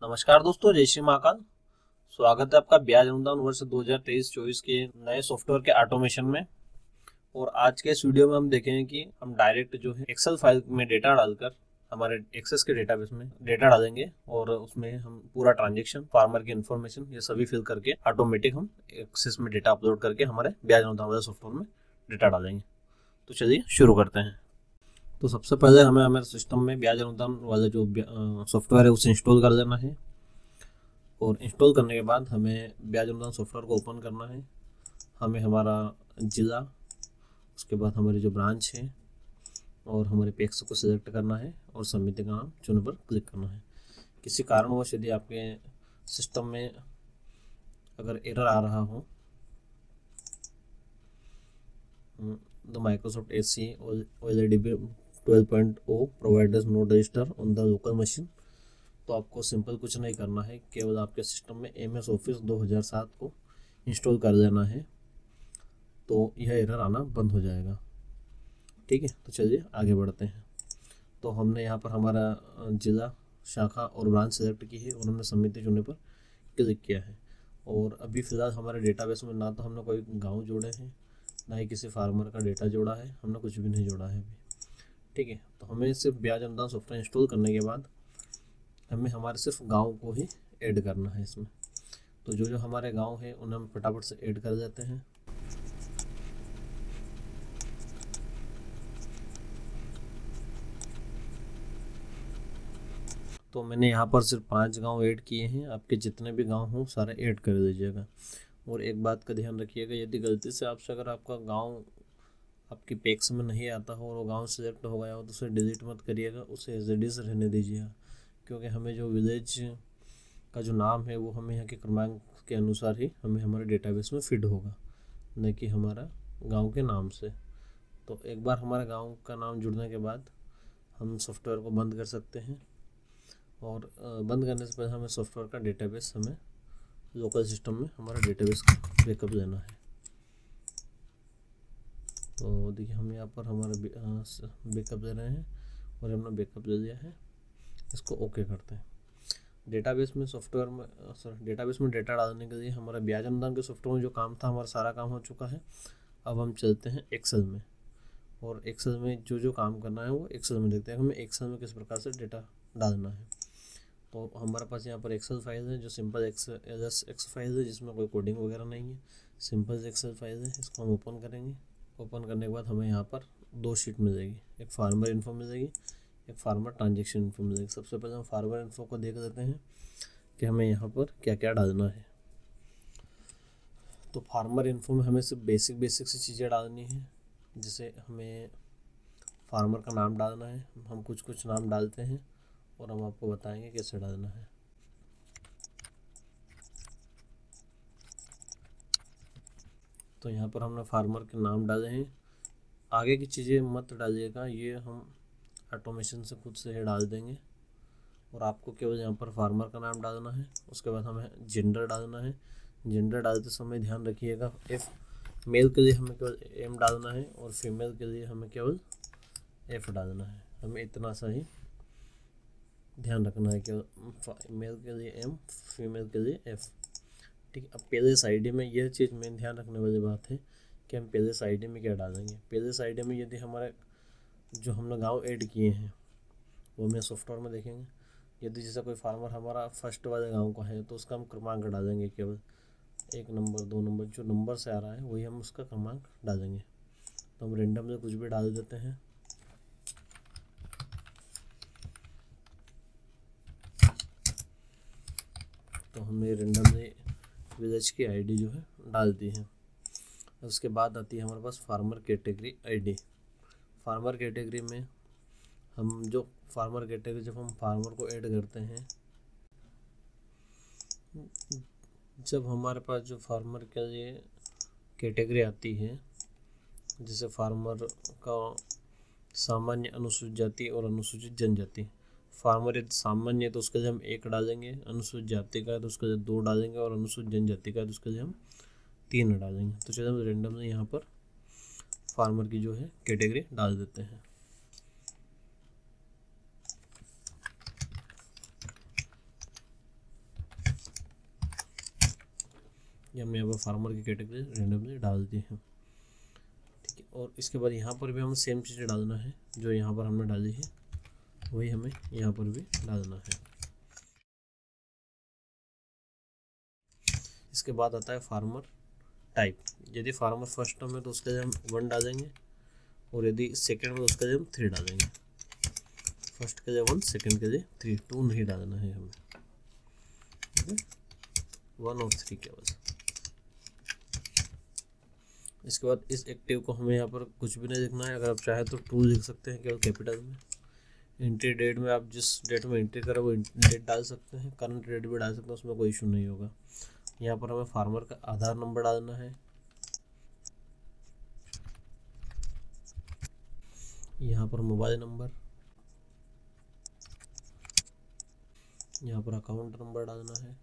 नमस्कार दोस्तों, जय श्री महाकाल। स्वागत है आपका ब्याज अनुदान वर्ष 2023-24 के नए सॉफ्टवेयर के ऑटोमेशन में। और आज के इस वीडियो में हम देखेंगे कि हम डायरेक्ट जो है एक्सेल फाइल में डेटा डालकर हमारे एक्सेस के डेटाबेस में डेटा डालेंगे और उसमें हम पूरा ट्रांजेक्शन, फार्मर की इन्फॉर्मेशन, ये सभी फिल करके ऑटोमेटिक हम एक्सेस में डेटा अपलोड करके हमारे ब्याज अनुदान वाले सॉफ्टवेयर में डेटा डालेंगे। तो चलिए शुरू करते हैं। तो सबसे पहले हमें हमारे सिस्टम में ब्याज अनुदान वाला जो सॉफ्टवेयर है उसे इंस्टॉल कर देना है। और इंस्टॉल करने के बाद हमें ब्याज अनुदान सॉफ्टवेयर को ओपन करना है। हमें हमारा ज़िला, उसके बाद हमारी जो ब्रांच है और हमारे पैक्स को सिलेक्ट करना है और समिति का नाम चुनने पर क्लिक करना है। किसी कारणवश यदि आपके सिस्टम में अगर एरर आ रहा हो, the Microsoft AC OLED 12.0 providers note register on the local machine, तो आपको सिंपल कुछ नहीं करना है, केवल आपके सिस्टम में MS ऑफिस 2007 को इंस्टॉल कर देना है, तो यह एरर आना बंद हो जाएगा। ठीक है, तो चलिए आगे बढ़ते हैं। तो हमने यहाँ पर हमारा जिला, शाखा और ब्रांच सेलेक्ट की है और हमने समिति चुनने पर क्लिक किया है। और अभी फ़िलहाल हमारे डेटाबेस में ना तो हमने कोई गांव जोड़े हैं, ना ही किसी फार्मर का डेटा जोड़ा है, हमने कुछ भी नहीं जोड़ा है अभी। ठीक है, तो हमें सिर्फ ब्याज अनुदान सॉफ्टवेयर इंस्टॉल करने के बाद हमें हमारे सिर्फ गांव को ही ऐड करना है इसमें। तो जो हमारे गांव है उन्हें हम फटाफट से ऐड कर देते हैं। तो मैंने यहाँ पर सिर्फ 5 गांव ऐड किए हैं। आपके जितने भी गांव हों सारे ऐड कर दीजिएगा। और एक बात का ध्यान रखिएगा, यदि गलती से आपसे अगर आपका गांव आपकी पैक्स में नहीं आता हो और वो गांव सेलेक्ट हो गया हो तो उसे डिलीट मत करिएगा, उसे एज इट इज़ रहने दीजिएगा। क्योंकि हमें जो विलेज का जो नाम है वो हमें यहाँ के क्रमांक के अनुसार ही हमें हमारे डेटाबेस में फिट होगा, न कि हमारा गांव के नाम से। तो एक बार हमारे गांव का नाम जुड़ने के बाद हम सॉफ्टवेयर को बंद कर सकते हैं। और बंद करने से पहले हमें सॉफ्टवेयर का डेटाबेस, हमें लोकल सिस्टम में हमारा डेटाबेस का बैकअप लेना है। तो देखिए हम यहाँ पर हमारा बैकअप ले रहे हैं और हमने बैकअप ले लिया है। इसको ओके करते हैं। डेटाबेस में डेटाबेस में डेटा डालने के लिए हमारा ब्याज अनुदान के सॉफ्टवेयर में जो काम था, हमारा सारा काम हो चुका है। अब हम चलते हैं एक्सेल में, और एक्सेल में जो काम करना है वो एक्सेल में देखते हैं हमें एक्सेल में किस प्रकार से डेटा डालना है। तो हमारे पास यहाँ पर एक्सेल फाइल है जो सिंपल एक्सेल फाइल है, जिसमें कोई कोडिंग वगैरह नहीं है, सिंपल एक्सेल फाइल है। इसको हम ओपन करेंगे। ओपन करने के बाद हमें यहाँ पर 2 शीट मिल जाएगी, एक फार्मर इन्फो मिल जाएगी, एक फार्मर ट्रांजेक्शन इन्फो मिल जाएगी। सबसे पहले हम फार्मर इन्फो को देख लेते हैं कि हमें यहाँ पर क्या क्या डालना है। तो फार्मर इन्फो में हमें सिर्फ बेसिक सी चीज़ें डालनी है। जैसे हमें फार्मर का नाम डालना है, हम कुछ नाम डालते हैं और हम आपको बताएंगे कैसे डालना है। तो यहाँ पर हमने फार्मर के नाम डाले हैं। आगे की चीज़ें मत डालिएगा, ये हम ऑटोमेशन से खुद से ही डाल देंगे। और आपको केवल यहाँ पर फार्मर का नाम डालना है। उसके बाद हमें जेंडर डालना है। जेंडर डालते समय ध्यान रखिएगा, मेल के लिए हमें केवल M डालना है और फीमेल के लिए हमें केवल F डालना है। हमें इतना सा ही ध्यान रखना है, केवल मेल के लिए M, फीमेल के लिए F। ठीक। अब पहले साइड में यह चीज़ मेन ध्यान रखने वाली बात है कि हम पहले साइड में क्या डालेंगे। पहले साइड में यदि हमारे जो हमने गांव ऐड किए हैं वो हमें सॉफ्टवेयर में देखेंगे। यदि जैसा कोई फार्मर हमारा फर्स्ट वाले गांव का है तो उसका हम क्रमांक डालेंगे, केवल 1 नंबर 2 नंबर, जो नंबर से आ रहा है वही हम उसका क्रमांक डालेंगे। तो हम रेंडमली कुछ भी डाल देते हैं। तो हमने रेंडमली विलेज की आईडी जो है डाल दी है। उसके बाद आती है हमारे पास farmer category ID. Farmer category में हम जो फार्मर कैटेगरी जब हम फार्मर को ऐड करते हैं, जब हमारे पास जो फार्मर के लिए कैटेगरी आती है, जैसे फार्मर का सामान्य, अनुसूचित जाति और अनुसूचित जनजाति। फार्मर यदि सामान्य है तो उसके लिए हम 1 डालेंगे, अनुसूचित जाति का है तो उसके लिए 2 डालेंगे और अनुसूचित जनजाति का है तो उसके लिए हम 3 डालेंगे। तो चलिए हम रेंडमली यहाँ पर फार्मर की जो है कैटेगरी डाल देते हैं। ये हमने यहाँ पर फार्मर की कैटेगरी रेंडमली डाल दी है। ठीक है, और इसके बाद यहाँ पर भी हमें सेम चीज़ें डालना है जो यहाँ पर हमने डाली है, वही हमें यहाँ पर भी डालना है। इसके बाद आता है फार्मर टाइप। यदि फार्मर फर्स्ट टर्म है तो उसके लिए हम 1 डालेंगे, और यदि सेकेंड में तो उसके लिए हम 3 डालेंगे। फर्स्ट के लिए 1, सेकेंड के लिए 3, 2 नहीं डालना है हमें। ठीक है, 1 और 3 केवल। इसके बाद इस एक्टिव को हमें यहाँ पर कुछ भी नहीं लिखना है। अगर आप चाहें तो ट्रू लिख सकते हैं केवल कैपिटल में। एंट्री डेट में आप जिस डेट में एंट्री करें वो डेट डाल सकते हैं, करंट डेट भी डाल सकते हैं, उसमें कोई इशू नहीं होगा। यहाँ पर हमें फार्मर का आधार नंबर डालना है, यहाँ पर मोबाइल नंबर, यहाँ पर अकाउंट नंबर डालना है।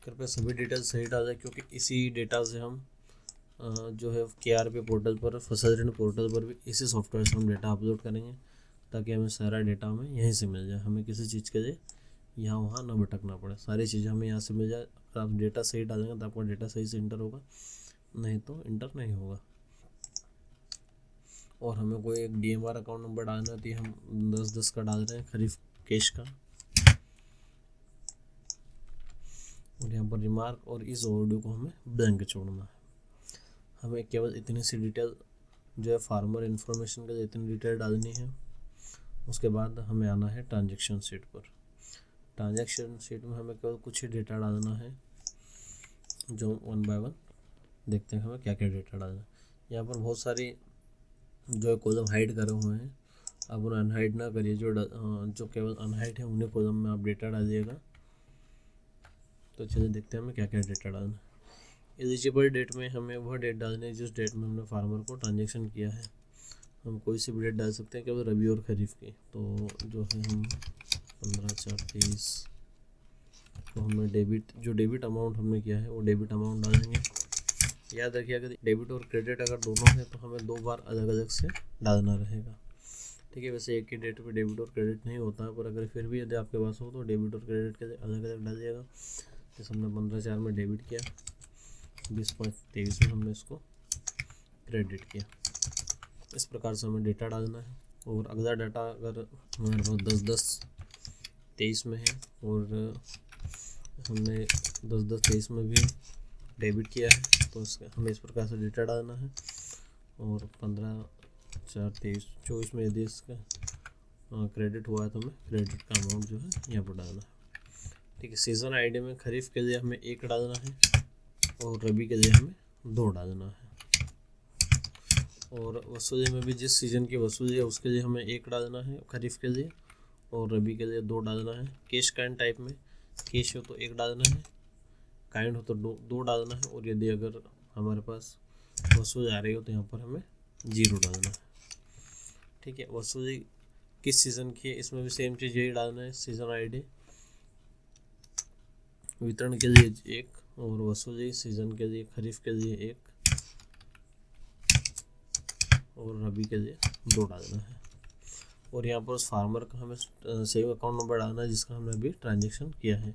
कृपया सभी डिटेल्स सही डालें, क्योंकि इसी डेटा से हम जो है KRP पोर्टल पर, फसल ऋण पोर्टल पर भी इसी सॉफ्टवेयर से हम डेटा अपलोड करेंगे, ताकि हमें सारा डेटा हमें यहीं से मिल जाए। हमें किसी चीज़ के लिए यहाँ वहाँ ना भटकना पड़े, सारी चीज़ें हमें यहाँ से मिल जाए। अगर आप डेटा सही डालेंगे तो आपका डेटा सही से इंटर होगा, नहीं तो इंटर नहीं होगा। और हमें कोई एक DMR अकाउंट नंबर डालना है, तो हम 10-10 का डाल रहे हैं, खरीफ कैश का। और यहाँ पर रिमार्क और इस ओवरड्यू को हमें ब्लैंक छोड़ना है। हमें केवल इतनी सी डिटेल जो है फार्मर इन्फॉर्मेशन के लिए इतनी डिटेल डालनी है। उसके बाद हमें आना है ट्रांजैक्शन शीट पर। ट्रांजैक्शन शीट में हमें केवल कुछ ही डेटा डालना है, जो 1 बाय 1 देखते हैं हमें क्या क्या डेटा डालना है। यहाँ पर बहुत सारी जो है कॉलम हाइड करे हुए हैं, आप उन्हें अनहाइड ना करिए। जो केवल अनहाइड है उन्हीं कॉलम में आप डेटा डालिएगा। तो चलिए देखते हैं हमें क्या क्या डेटा डालना है। एलिजिबल डेट में हमें वह डेट डालनी है जिस डेट में हमने फार्मर को ट्रांजेक्शन किया है। हम कोई सी भी डेट डाल सकते हैं, केवल रबी और खरीफ की। तो जो है हम 15/4/23 को हमने डेबिट अमाउंट हमने किया है वो डेबिट अमाउंट डालेंगे। याद रखिए, अगर डेबिट और क्रेडिट अगर दोनों हैं तो हमें 2 बार अलग अलग से डालना रहेगा। ठीक है, वैसे एक ही डेट पे डेबिट और क्रेडिट नहीं होता है, पर अगर फिर भी यदि आपके पास हो तो डेबिट और क्रेडिट के अलग अलग डालिएगा। जैसे हमने 15/4 में डेबिट किया, 20/23 में हमने इसको क्रेडिट किया। इस प्रकार से हमें डेटा डालना है। और अगला डाटा अगर हमारे पास 10/10/23 में है और हमने 10/10/23 में भी डेबिट किया है, तो हमें इस प्रकार से डेटा डालना है। और 15/4/23-24 में यदि इसका क्रेडिट हुआ है तो हमें क्रेडिट का अमाउंट जो है यहाँ पर डालना है। ठीक है, सीज़न आईडी में खरीफ के लिए हमें 1 डालना है और रबी के लिए हमें 2 डालना है। और वसूली में भी जिस सीज़न की वसूली है उसके लिए हमें 1 डालना है खरीफ के लिए, और रबी के लिए 2 डालना है। कैश काइंड टाइप में कैश हो तो 1 डालना है, काइंड हो तो 2 डालना है। और यदि अगर हमारे पास वसूली आ रही हो तो यहाँ पर हमें 0 डालना है। ठीक है, वसूली किस सीज़न की है इसमें भी सेम चीज़ यही डालना है। सीज़न आईडी वितरण के लिए 1 और वसूली सीज़न के लिए खरीफ के लिए 1 और रबी के लिए 2 डालना है। और यहाँ पर उस फार्मर का हमें सेव अकाउंट नंबर डालना है जिसका हमने अभी ट्रांजेक्शन किया है।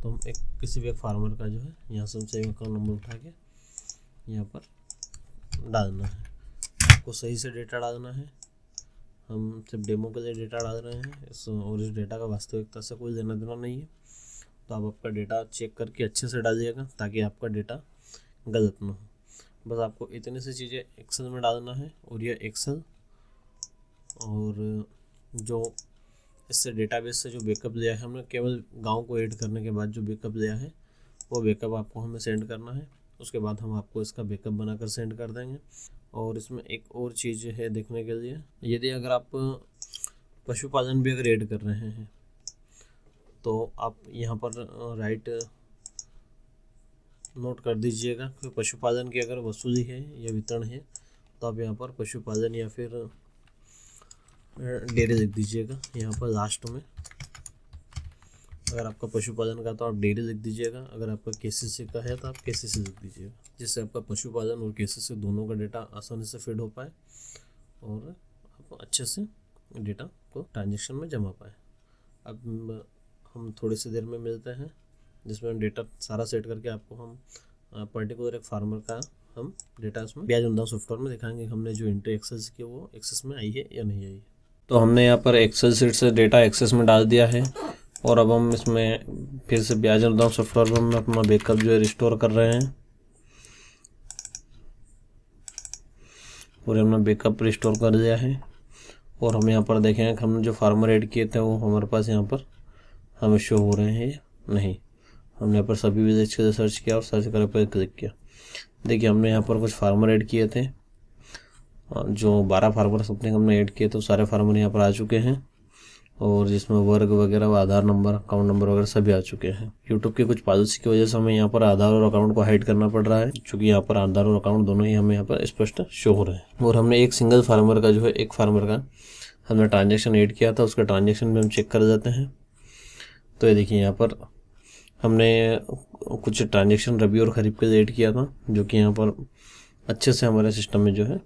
तो हम किसी भी एक फार्मर का जो है यहाँ से हम सेव अकाउंट नंबर उठा के यहाँ पर डालना है। आपको सही से डेटा डालना है, हम सिर्फ डेमो के लिए डेटा डाल रहे हैं और इस डेटा का वास्तविकता से कोई लेना देना नहीं है। तो आप आपका डेटा चेक करके अच्छे से डालिएगा ताकि आपका डेटा गलत ना हो। बस आपको इतनी सी चीज़ें एक्सेल में डालना है। और यह एक्सेल और जो इससे डेटाबेस से जो बैकअप लिया है हमने, केवल गांव को ऐड करने के बाद जो बैकअप लिया है वो बैकअप आपको हमें सेंड करना है। उसके बाद हम आपको इसका बैकअप बनाकर सेंड कर देंगे। और इसमें एक और चीज़ है देखने के लिए, यदि अगर आप पशुपालन भी अगर ऐड कर रहे हैं तो आप यहाँ पर राइट नोट कर दीजिएगा कि पशुपालन की अगर वसूली है या वितरण है तो आप यहाँ पर पशुपालन या फिर डेयरी लिख दीजिएगा। यहाँ पर लास्ट में अगर आपका पशुपालन का तो आप डेयरी लिख दीजिएगा, अगर आपका KCC का है तो आप KCC लिख दीजिएगा, जिससे आपका पशुपालन और KCC दोनों का डेटा आसानी से फीड हो पाए और आप अच्छे से डेटा को ट्रांजेक्शन में जमा पाए। अब हम थोड़ी सी देर में मिलते हैं जिसमें डेटा सारा सेट करके आपको हम पर्टिकुलर एक फार्मर का हम डेटा उसमें ब्याज अनुदान सॉफ्टवेयर में दिखाएंगे हमने जो एंट्री एक्सेस की वो एक्सेस में आई है या नहीं आई। तो हमने यहाँ पर एक्सेल सीट से डेटा एक्सेस में डाल दिया है और अब हम इसमें फिर से ब्याज अनुदान सॉफ्टवेयर में हम अपना बैकअप जो है रिस्टोर कर रहे हैं। पूरे हमने बैकअप रिस्टोर कर दिया है और हम यहाँ पर देखेंगे कि हमने जो फार्मर ऐड किए थे वो हमारे पास यहाँ पर हमें शो हो रहे हैं नहीं। हमने यहाँ पर सभी विजिट्स के सर्च किया और सर्च करने पर क्लिक किया। देखिए हमने यहाँ पर कुछ फार्मर ऐड किए थे, जो 12 फार्मर अपने हमने ऐड किए तो सारे फार्मर यहाँ पर आ चुके हैं और जिसमें वर्ग वगैरह आधार नंबर अकाउंट नंबर वगैरह सभी आ चुके हैं। यूट्यूब की कुछ पॉलिसी की वजह से हमें यहाँ पर आधार और अकाउंट को हाइड करना पड़ रहा है, क्योंकि यहाँ पर आधार और अकाउंट दोनों ही हमें यहाँ पर स्पष्ट शो हो रहे हैं। और हमने एक सिंगल फार्मर का जो है एक फार्मर का हमने ट्रांजेक्शन ऐड किया था, उसका ट्रांजेक्शन भी हम चेक कर देते हैं। तो ये देखिए यहाँ पर हमने कुछ ट्रांजेक्शन रबी और खरीफ के ऐड किया था, जो कि यहाँ पर अच्छे से हमारे सिस्टम में जो है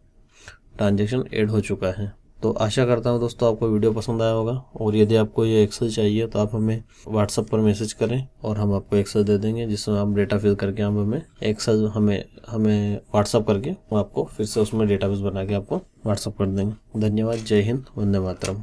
ट्रांजेक्शन ऐड हो चुका है। तो आशा करता हूँ दोस्तों आपको वीडियो पसंद आया होगा और यदि आपको ये एक्सेल चाहिए तो आप हमें व्हाट्सएप पर मैसेज करें और हम आपको एक्सेल दे देंगे, जिसमें आप डेटा फिल करके आप हमें एक्सेल हमें व्हाट्सएप करके आपको फिर से उसमें डेटाबेस बना के आपको व्हाट्सएप कर देंगे। धन्यवाद। जय हिंद। वंदे मातरम।